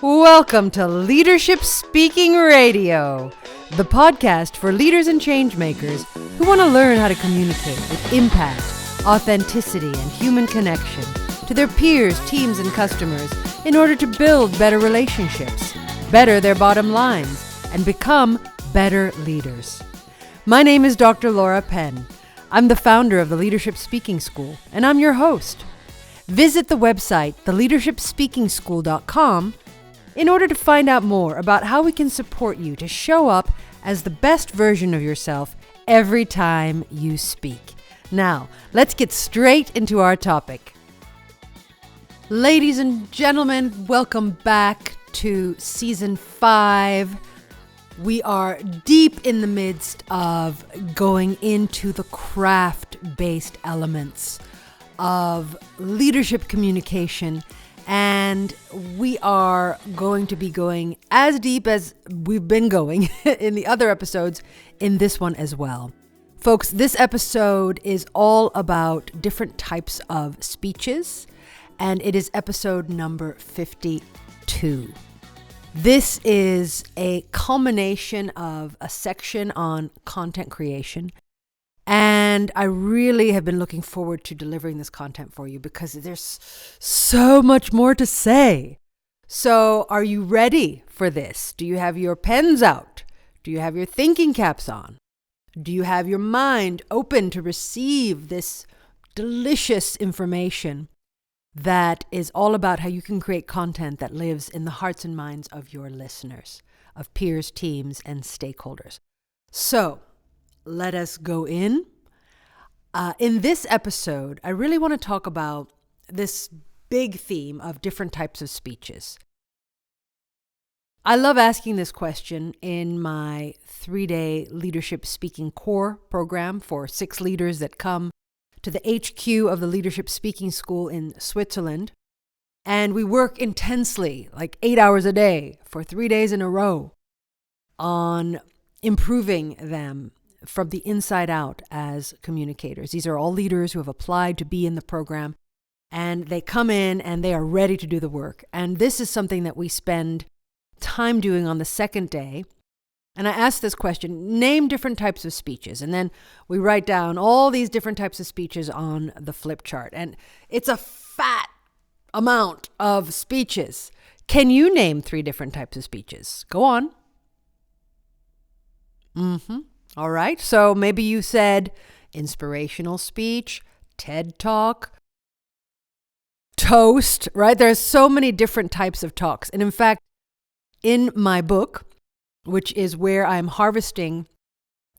Welcome to Leadership Speaking Radio, the podcast for leaders and changemakers who want to learn how to communicate with impact, authenticity, and human connection to their peers, teams, and customers in order to build better relationships, better their bottom lines, and become better leaders. My name is Dr. Laura Penn. I'm the founder of the Leadership Speaking School, and I'm your host. Visit the website, theleadershipspeakingschool.com, in order to find out more about how we can support you to show up as the best version of yourself every time you speak. Now, let's get straight into our topic. Ladies and gentlemen, welcome back to Season 5. We are deep in the midst of going into the craft-based elements of leadership communication, and we are going to be going as deep as we've been going in the other episodes in this one as well. Folks, this episode is all about different types of speeches, and it is episode number 52. This is a culmination of a section on content creation, and I really have been looking forward to delivering this content for you because there's so much more to say. So are you ready for this? Do you have your pens out? Do you have your thinking caps on? Do you have your mind open to receive this delicious information that is all about how you can create content that lives in the hearts and minds of your listeners, of peers, teams, and stakeholders? So let us go in. In this episode, I really want to talk about this big theme of different types of speeches. I love asking this question in my 3-day leadership speaking core program for 6 leaders that come to the HQ of the Leadership Speaking School in Switzerland. And we work intensely, like 8 hours a day for 3 days in a row, on improving them from the inside out as communicators. These are all leaders who have applied to be in the program, and they come in and they are ready to do the work. And this is something that we spend time doing on the second day. And I ask this question: name different types of speeches. And then we write down all these different types of speeches on the flip chart. And it's a fat amount of speeches. Can you name 3 different types of speeches? Go on. All right. So maybe you said inspirational speech, TED Talk, toast, right? There's so many different types of talks. And in fact, in my book, which is where I'm harvesting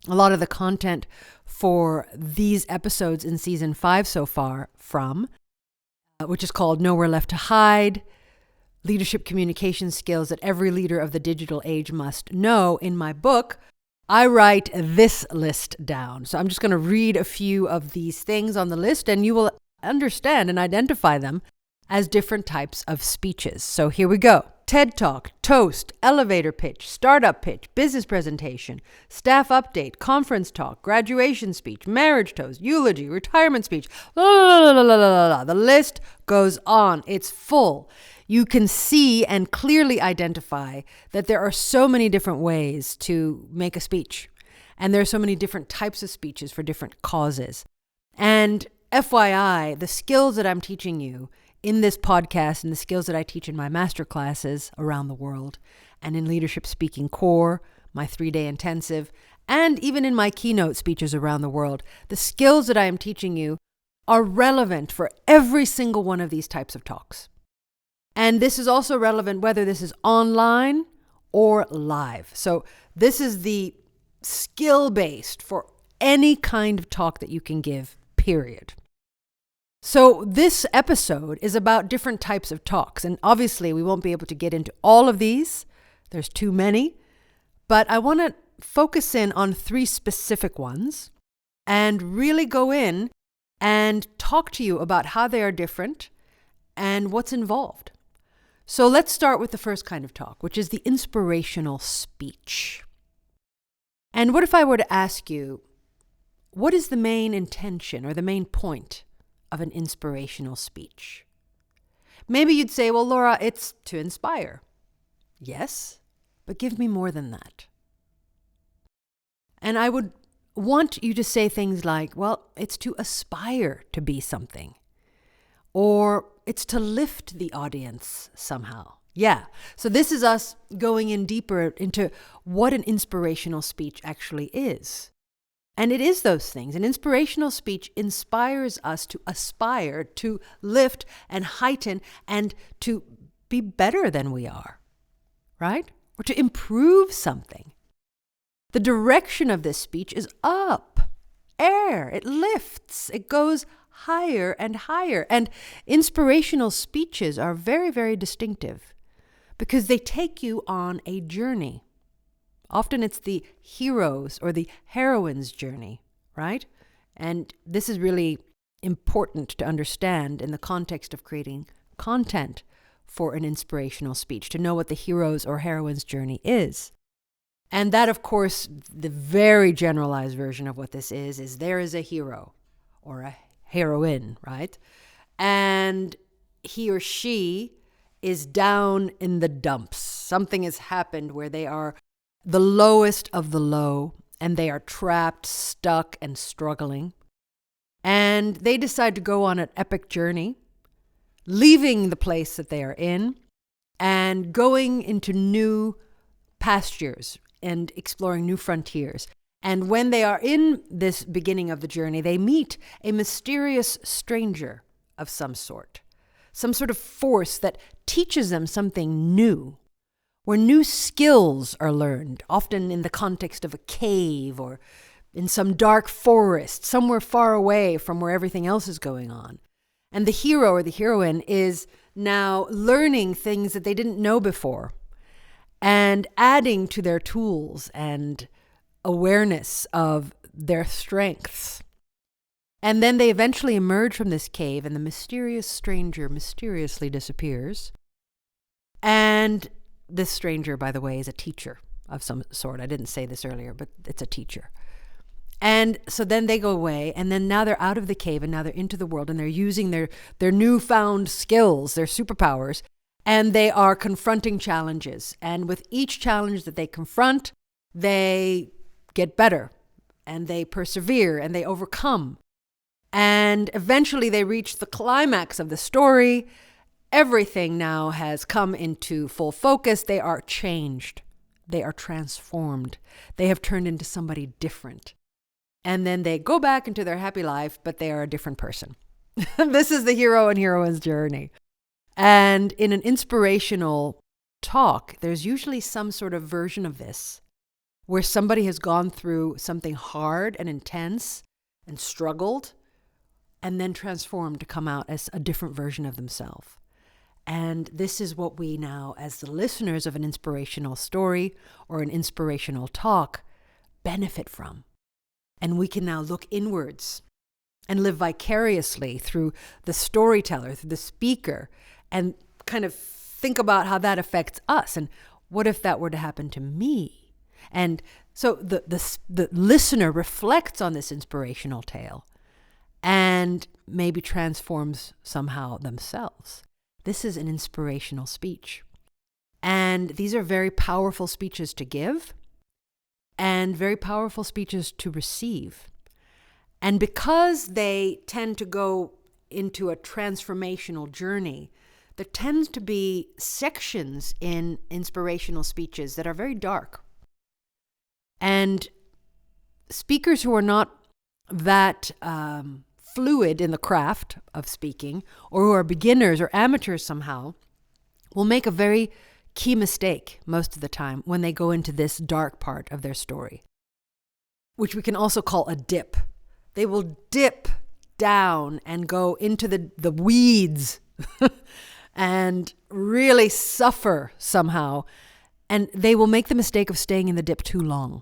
a lot of the content for these episodes in season 5 so far from, which is called Nowhere Left to Hide, Leadership Communication Skills That Every Leader of the Digital Age Must Know. In my book, I write this list down. So I'm just going to read a few of these things on the list, and you will understand and identify them as different types of speeches. So here we go. TED Talk, toast, elevator pitch, startup pitch, business presentation, staff update, conference talk, graduation speech, marriage toast, eulogy, retirement speech, The list goes on. It's full. You can see and clearly identify that there are so many different ways to make a speech. And there are so many different types of speeches for different causes. And FYI, the skills that I'm teaching you in this podcast and the skills that I teach in my master classes around the world and in Leadership Speaking Core, my 3-day intensive, and even in my keynote speeches around the world, the skills that I am teaching you are relevant for every single one of these types of talks. And this is also relevant whether this is online or live. So this is the skill-based for any kind of talk that you can give, period. So this episode is about different types of talks. And obviously, we won't be able to get into all of these. There's too many. But I want to focus in on 3 specific ones and really go in and talk to you about how they are different and what's involved. So let's start with the first kind of talk, which is the inspirational speech. And what if I were to ask you, what is the main intention or the main point of an inspirational speech? Maybe you'd say, well, Laura, it's to inspire. Yes, but give me more than that. And I would want you to say things like, well, it's to aspire to be something, or it's to lift the audience somehow. Yeah. So this is us going in deeper into what an inspirational speech actually is. And it is those things. An inspirational speech inspires us to aspire, to lift and heighten, and to be better than we are, right? Or to improve something. The direction of this speech is up, air, it lifts, it goes higher and higher. And inspirational speeches are very, very distinctive because they take you on a journey. Often it's the hero's or the heroine's journey, right? And this is really important to understand in the context of creating content for an inspirational speech, to know what the hero's or heroine's journey is. And that, of course, the very generalized version of what this is there is a hero or a heroine, right? And he or she is down in the dumps. Something has happened where they are the lowest of the low, and they are trapped, stuck, and struggling. And they decide to go on an epic journey, leaving the place that they are in and going into new pastures and exploring new frontiers. And when they are in this beginning of the journey, they meet a mysterious stranger of some sort of force that teaches them something new, where new skills are learned, often in the context of a cave or in some dark forest, somewhere far away from where everything else is going on. And the hero or the heroine is now learning things that they didn't know before and adding to their tools and awareness of their strengths. And then they eventually emerge from this cave, and the mysterious stranger mysteriously disappears. And this stranger, by the way, is a teacher of some sort. I didn't say this earlier, but it's a teacher. And so then they go away, and then now they're out of the cave, and now they're into the world, and they're using their newfound skills, their superpowers, and they are confronting challenges. And with each challenge that they confront, they get better, and they persevere, and they overcome. And eventually they reach the climax of the story. Everything now has come into full focus. They are changed. They are transformed. They have turned into somebody different. And then they go back into their happy life, but they are a different person. This is the hero and heroine's journey. And in an inspirational talk, there's usually some sort of version of this where somebody has gone through something hard and intense and struggled and then transformed to come out as a different version of themselves. And this is what we now, as the listeners of an inspirational story or an inspirational talk, benefit from. And we can now look inwards and live vicariously through the storyteller, through the speaker, and kind of think about how that affects us. And what if that were to happen to me? And so the listener reflects on this inspirational tale and maybe transforms somehow themselves. This is an inspirational speech. And these are very powerful speeches to give and very powerful speeches to receive. And because they tend to go into a transformational journey, there tends to be sections in inspirational speeches that are very dark. And speakers who are not that fluid in the craft of speaking, or who are beginners or amateurs somehow, will make a very key mistake most of the time when they go into this dark part of their story, which we can also call a dip. They will dip down and go into the weeds and really suffer somehow, and they will make the mistake of staying in the dip too long.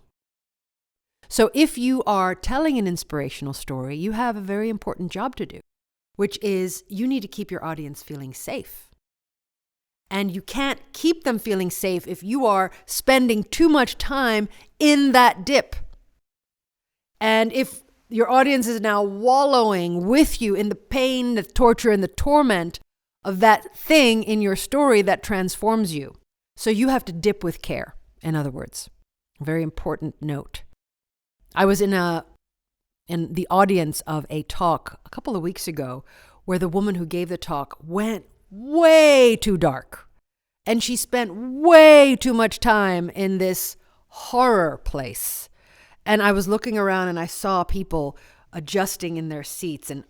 So if you are telling an inspirational story, you have a very important job to do, which is you need to keep your audience feeling safe. And you can't keep them feeling safe if you are spending too much time in that dip. And if your audience is now wallowing with you in the pain, the torture, and the torment of that thing in your story that transforms you, So you have to dip with care, in other words. Very important note. I was in the audience of a talk a couple of weeks ago where the woman who gave the talk went way too dark. And she spent way too much time in this horror place. And I was looking around and I saw people adjusting in their seats and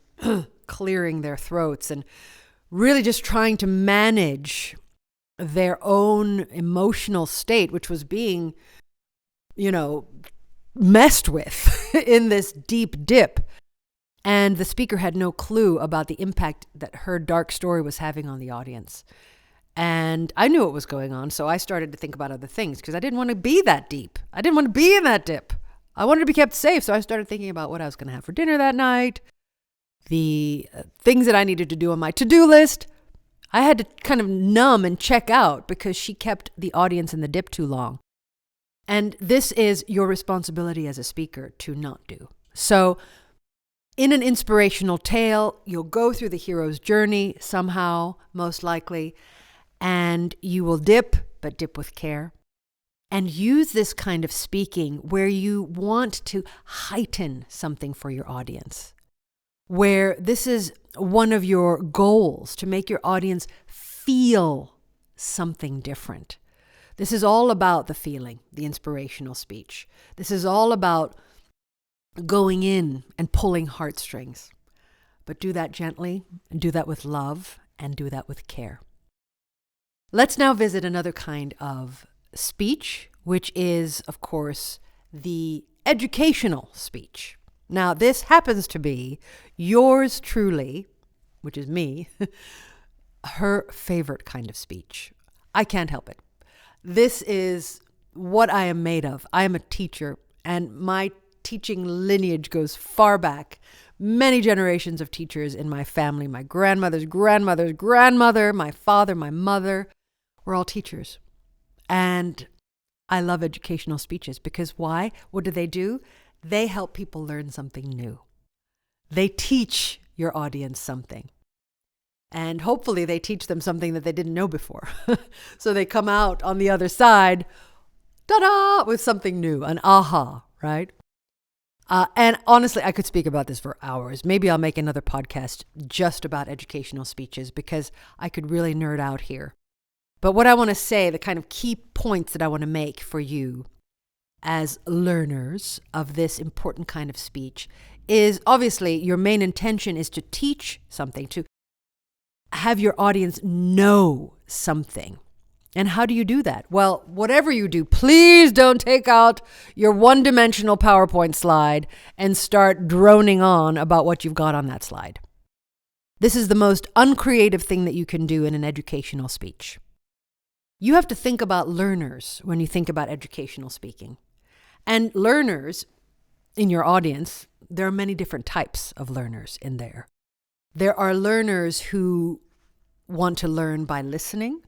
clearing their throats and really just trying to manage their own emotional state, which was being, messed with in this deep dip. And the speaker had no clue about the impact that her dark story was having on the audience. And I knew what was going on, so I started to think about other things because I didn't want to be that deep. I didn't want to be in that dip. I wanted to be kept safe, so I started thinking about what I was going to have for dinner that night, the things that I needed to do on my to-do list. I had to kind of numb and check out because she kept the audience in the dip too long. And this is your responsibility as a speaker to not do. So in an inspirational tale, you'll go through the hero's journey somehow, most likely, and you will dip, but dip with care. And use this kind of speaking where you want to heighten something for your audience, where this is one of your goals, to make your audience feel something different. This is all about the feeling, the inspirational speech. This is all about going in and pulling heartstrings. But do that gently, and do that with love, and do that with care. Let's now visit another kind of speech, which is, of course, the educational speech. Now, this happens to be yours truly, which is me, her favorite kind of speech. I can't help it. This is what I am made of. I am a teacher, and my teaching lineage goes far back. Many generations of teachers in my family, my grandmother's grandmother's grandmother, my father, my mother, we're all teachers. And I love educational speeches because why? What do? They help people learn something new. They teach your audience something. And hopefully they teach them something that they didn't know before. So they come out on the other side, ta-da, with something new, an aha, right? And honestly, I could speak about this for hours. Maybe I'll make another podcast just about educational speeches because I could really nerd out here. But what I want to say, the kind of key points that I want to make for you as learners of this important kind of speech is obviously your main intention is to teach something, to have your audience know something. And how do you do that? Well, whatever you do, please don't take out your one-dimensional PowerPoint slide and start droning on about what you've got on that slide. This is the most uncreative thing that you can do in an educational speech. You have to think about learners when you think about educational speaking. And learners in your audience, there are many different types of learners in there. There are learners who want to learn by listening.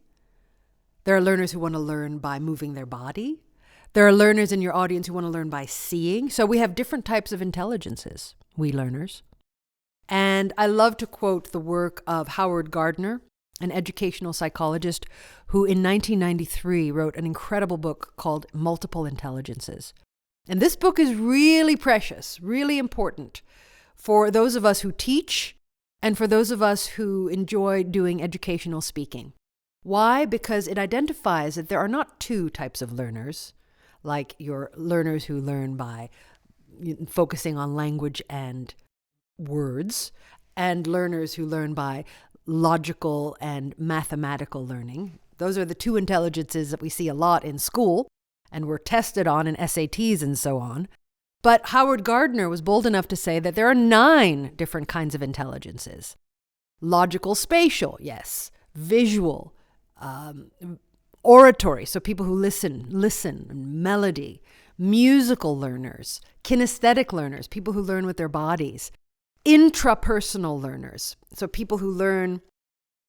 There are learners who want to learn by moving their body. There are learners in your audience who want to learn by seeing. So we have different types of intelligences, we learners. And I love to quote the work of Howard Gardner, an educational psychologist who in 1993 wrote an incredible book called Multiple Intelligences. And this book is really precious, really important for those of us who teach and for those of us who enjoy doing educational speaking. Why? Because it identifies that there are not two types of learners, like your learners who learn by focusing on language and words, and learners who learn by logical and mathematical learning. Those are the two intelligences that we see a lot in school and were tested on in SATs and so on. But Howard Gardner was bold enough to say that there are 9 different kinds of intelligences. Logical, spatial, yes. Visual, oratory, so people who listen, melody. Musical learners, kinesthetic learners, people who learn with their bodies. Intrapersonal learners, so people who learn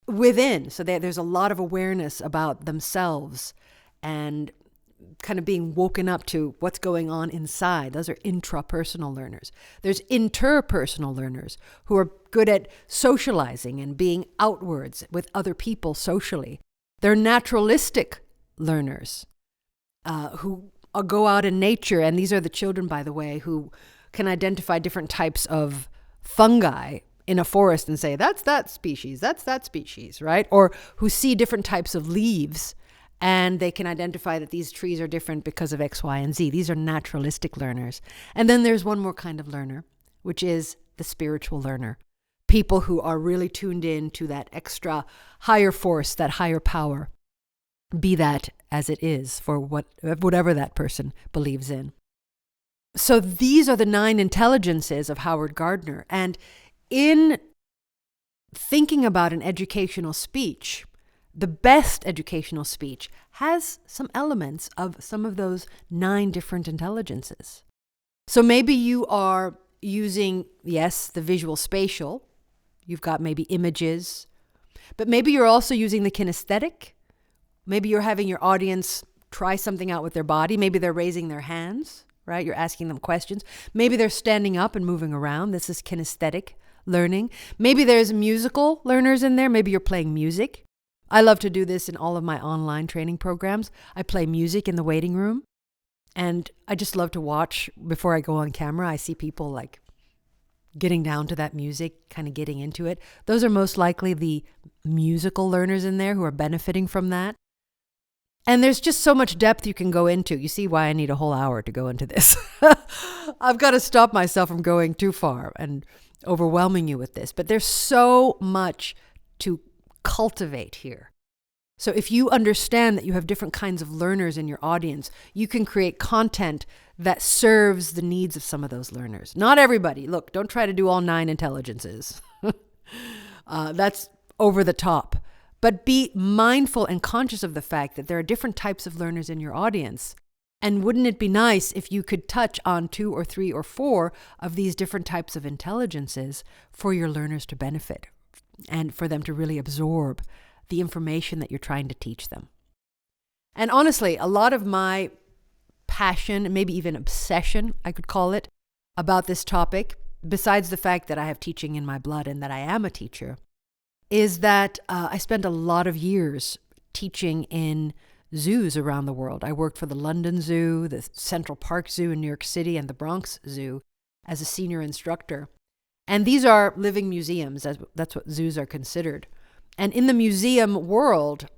within, so there's a lot of awareness about themselves and kind of being woken up to what's going on inside. Those are intrapersonal learners. There's interpersonal learners who are good at socializing and being outwards with other people socially. They're naturalistic learners who go out in nature. And these are the children, by the way, who can identify different types of fungi in a forest and say, that's that species, right? Or who see different types of leaves and they can identify that these trees are different because of X, Y, and Z. These are naturalistic learners. And then there's one more kind of learner, which is the spiritual learner. People who are really tuned in to that extra higher force, that higher power, be that as it is for whatever that person believes in. So these are the 9 intelligences of Howard Gardner. And in thinking about an educational speech, the best educational speech has some elements of some of those 9 different intelligences. So maybe you are using, yes, the visual spatial. You've got maybe images, but maybe you're also using the kinesthetic. Maybe you're having your audience try something out with their body. Maybe they're raising their hands, right? You're asking them questions. Maybe they're standing up and moving around. This is kinesthetic learning. Maybe there's musical learners in there. Maybe you're playing music. I love to do this in all of my online training programs. I play music in the waiting room, and I just love to watch before I go on camera. I see people like getting down to that music, kind of getting into it. Those are most likely the musical learners in there who are benefiting from that. And there's just so much depth you can go into. You see why I need a whole hour to go into this. I've got to stop myself from going too far and overwhelming you with this. But there's so much to cultivate here. So if you understand that you have different kinds of learners in your audience, you can create content that serves the needs of some of those learners. Not everybody. Look, don't try to do all 9 intelligences. That's over the top. But be mindful and conscious of the fact that there are different types of learners in your audience. And wouldn't it be nice if you could touch on 2 or 3 or 4 of these different types of intelligences for your learners to benefit and for them to really absorb the information that you're trying to teach them? And honestly, a lot of my passion, maybe even obsession, I could call it, about this topic, besides the fact that I have teaching in my blood and that I am a teacher, is that I spent a lot of years teaching in zoos around the world. I worked for the London Zoo, the Central Park Zoo in New York City, and the Bronx Zoo as a senior instructor. And these are living museums. That's what zoos are considered. And in the museum world,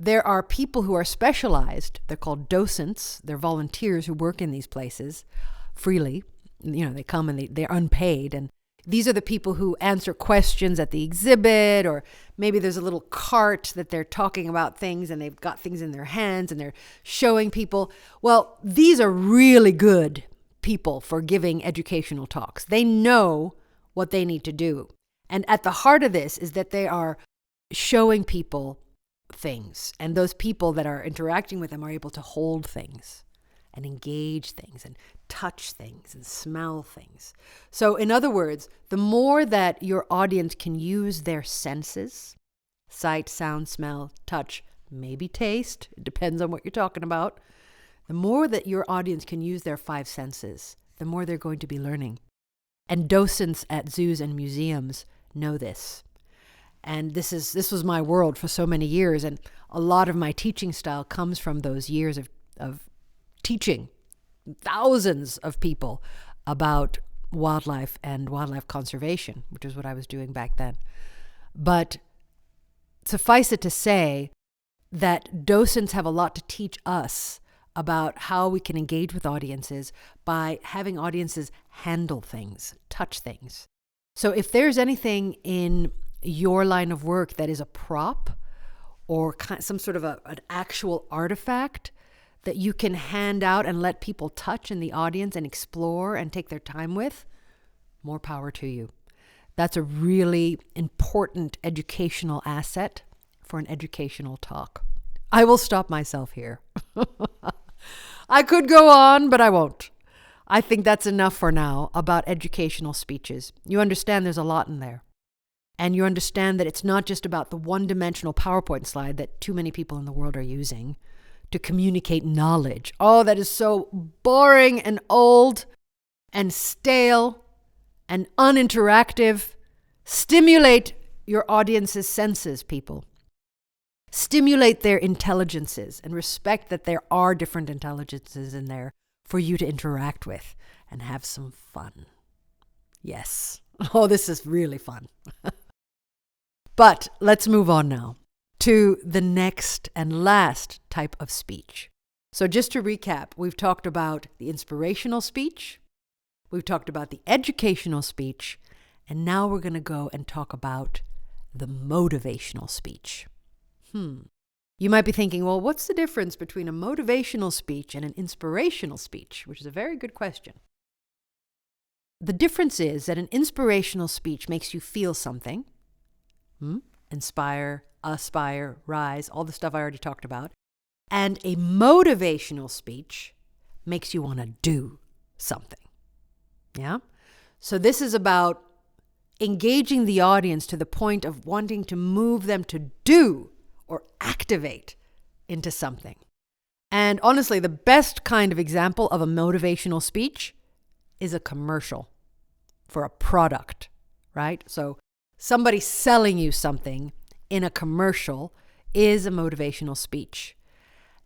there are people who are specialized. They're called docents. They're volunteers who work in these places freely. You know, they come and they're unpaid. And these are the people who answer questions at the exhibit, or maybe there's a little cart that they're talking about things and they've got things in their hands and they're showing people. Well, these are really good people for giving educational talks. They know what they need to do. And at the heart of this is that they are showing people things. And those people that are interacting with them are able to hold things and engage things and touch things and smell things. So in other words, the more that your audience can use their senses, sight, sound, smell, touch, maybe taste, it depends on what you're talking about, the more that your audience can use their 5 senses, the more they're going to be learning. And docents at zoos and museums know this. And this was my world for so many years. And a lot of my teaching style comes from those years of teaching thousands of people about wildlife and wildlife conservation, which is what I was doing back then. But suffice it to say that docents have a lot to teach us about how we can engage with audiences by having audiences handle things, touch things. So if there's anything in your line of work that is a prop or some sort of an actual artifact that you can hand out and let people touch in the audience and explore and take their time with, more power to you. That's a really important educational asset for an educational talk. I will stop myself here. I could go on, but I won't. I think that's enough for now about educational speeches. You understand there's a lot in there. And you understand that it's not just about the one-dimensional PowerPoint slide that too many people in the world are using to communicate knowledge. Oh, that is so boring and old and stale and uninteractive. Stimulate your audience's senses, people. stimulate their intelligences and respect that there are different intelligences in there for you to interact with and have some fun. Yes. Oh, this is really fun. But let's move on now to the next and last type of speech. So just to recap, we've talked about the inspirational speech, we've talked about the educational speech, and now we're going to go and talk about the motivational speech. You might be thinking, well, what's the difference between a motivational speech and an inspirational speech? Which is a very good question. The difference is that an inspirational speech makes you feel something. Inspire, aspire, rise, all the stuff I already talked about. And a motivational speech makes you want to do something. Yeah? So this is about engaging the audience to the point of wanting to move them to do or activate into something. And honestly, the best kind of example of a motivational speech is a commercial for a product, right? So somebody selling you something in a commercial is a motivational speech.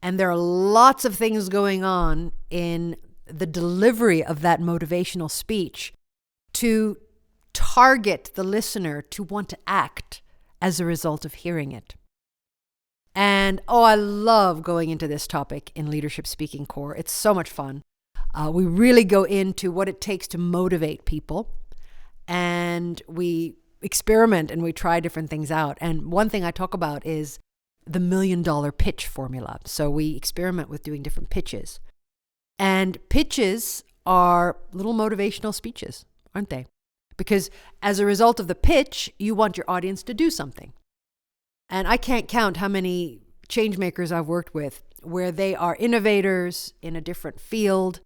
And there are lots of things going on in the delivery of that motivational speech to target the listener to want to act as a result of hearing it. And I love going into this topic in Leadership Speaking Core. It's so much fun. We really go into what it takes to motivate people, and we experiment and we try different things out. And one thing I talk about is the $1 million pitch formula. So we experiment with doing different pitches. And pitches are little motivational speeches, aren't they? Because as a result of the pitch, you want your audience to do something. And I can't count how many change makers I've worked with where they are innovators in a different field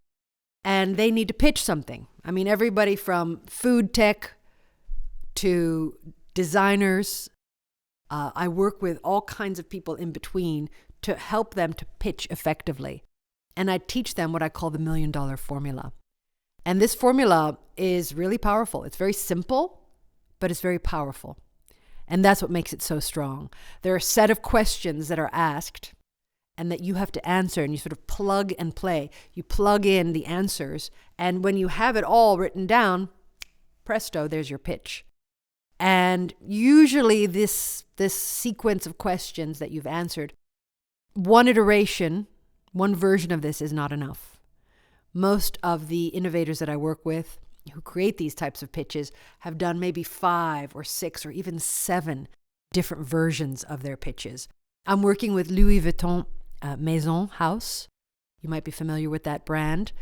and they need to pitch something. I mean, everybody from food tech to designers. I work with all kinds of people in between to help them to pitch effectively. And I teach them what I call the $1 million formula. And this formula is really powerful. It's very simple, but it's very powerful. And that's what makes it so strong. There are a set of questions that are asked and that you have to answer, and you sort of plug and play. You plug in the answers, and when you have it all written down, presto, there's your pitch. And usually this sequence of questions that you've answered, one iteration, one version of this is not enough. Most of the innovators that I work with who create these types of pitches have done maybe 5 or 6 or even 7 different versions of their pitches. I'm working with Louis Vuitton Maison House. You might be familiar with that brand.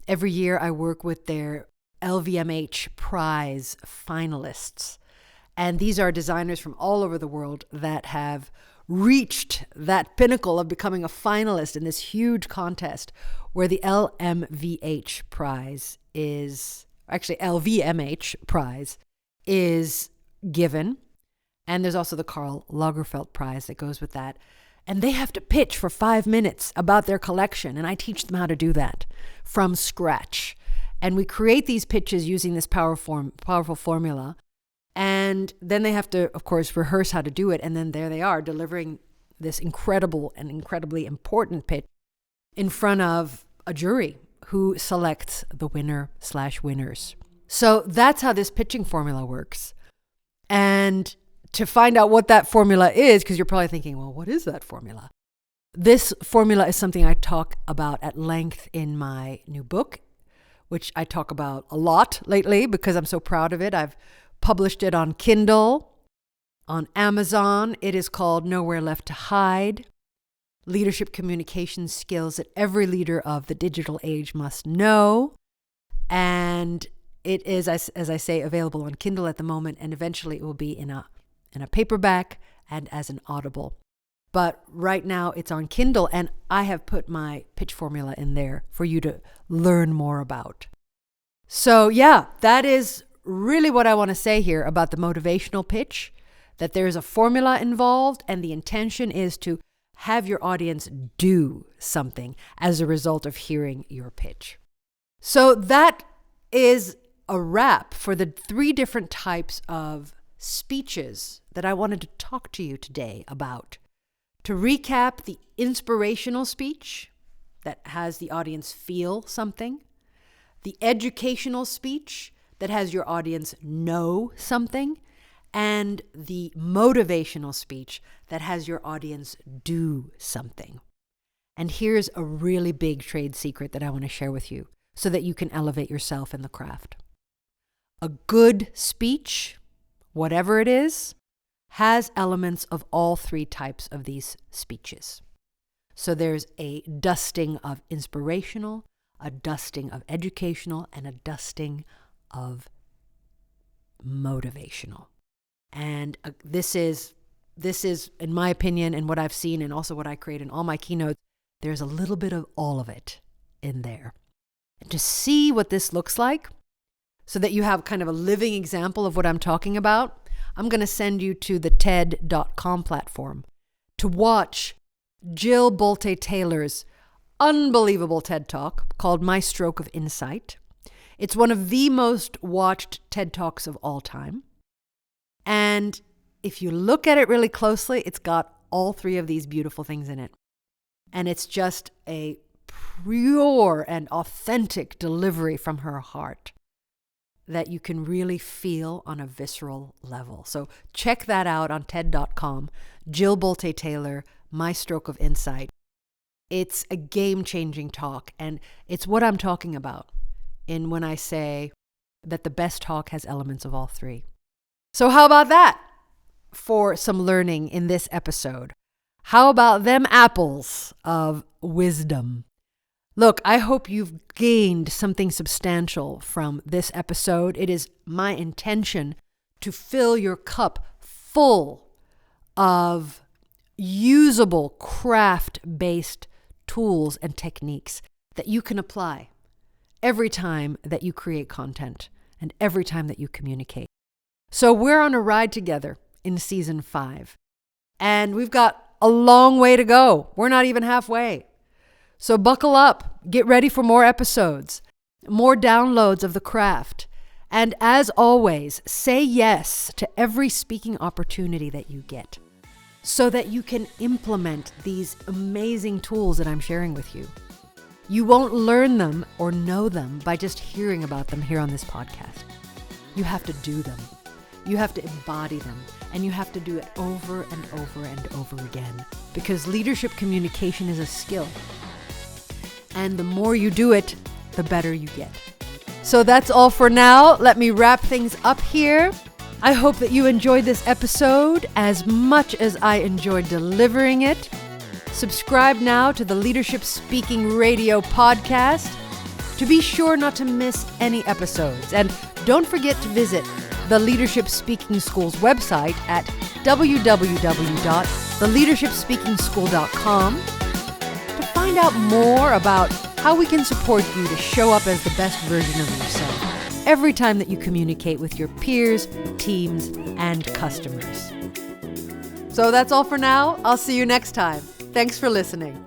Every year I work with their LVMH prize finalists. And these are designers from all over the world that have reached that pinnacle of becoming a finalist in this huge contest where the LVMH prize is given. And there's also the Karl Lagerfeld prize that goes with that. And they have to pitch for 5 minutes about their collection. And I teach them how to do that from scratch. And we create these pitches using this powerful formula. And then they have to, of course, rehearse how to do it. And then there they are delivering this incredible and incredibly important pitch in front of a jury who selects the winner/winners. So that's how this pitching formula works. And to find out what that formula is, because you're probably thinking, well, what is that formula? This formula is something I talk about at length in my new book, which I talk about a lot lately because I'm so proud of it. I've published it on Kindle, on Amazon. It is called Nowhere Left to Hide: Leadership Communication Skills that Every Leader of the Digital Age Must Know. And it is, as I say, available on Kindle at the moment, and eventually it will be in a paperback and as an Audible. But right now it's on Kindle, and I have put my pitch formula in there for you to learn more about. So yeah, that is really what I want to say here about the motivational pitch, that there's a formula involved, and the intention is to have your audience do something as a result of hearing your pitch. So that is a wrap for the 3 different types of speeches that I wanted to talk to you today about To recap, the inspirational speech that has the audience feel something, the educational speech that has your audience know something, and the motivational speech that has your audience do something. And here's a really big trade secret that I want to share with you so that you can elevate yourself in the craft. A good speech, whatever it is, has elements of all three types of these speeches. So there's a dusting of inspirational, a dusting of educational, and a dusting of motivational. And this is, in my opinion, and what I've seen, and also what I create in all my keynotes, there's a little bit of all of it in there. And to see what this looks like, so that you have kind of a living example of what I'm talking about, I'm going to send you to the TED.com platform to watch Jill Bolte Taylor's unbelievable TED Talk called My Stroke of Insight. It's one of the most watched TED Talks of all time. And if you look at it really closely, it's got all three of these beautiful things in it. And it's just a pure and authentic delivery from her heart that you can really feel on a visceral level. So check that out on TED.com. Jill Bolte Taylor, My Stroke of Insight. It's a game-changing talk, and it's what I'm talking about when I say that the best talk has elements of all three. So how about that for some learning in this episode? How about them apples of wisdom? Look, I hope you've gained something substantial from this episode. It is my intention to fill your cup full of usable craft-based tools and techniques that you can apply every time that you create content and every time that you communicate. So we're on a ride together in season 5, and we've got a long way to go. We're not even halfway. So buckle up, get ready for more episodes, more downloads of the craft. And as always, say yes to every speaking opportunity that you get so that you can implement these amazing tools that I'm sharing with you. You won't learn them or know them by just hearing about them here on this podcast. You have to do them. You have to embody them, and you have to do it over and over and over again, because leadership communication is a skill. And the more you do it, the better you get. So that's all for now. Let me wrap things up here. I hope that you enjoyed this episode as much as I enjoyed delivering it. Subscribe now to the Leadership Speaking Radio podcast to be sure not to miss any episodes. And don't forget to visit the Leadership Speaking School's website at www.theleadershipspeakingschool.com to find out more about how we can support you to show up as the best version of yourself every time that you communicate with your peers, teams, and customers. So that's all for now. I'll see you next time. Thanks for listening.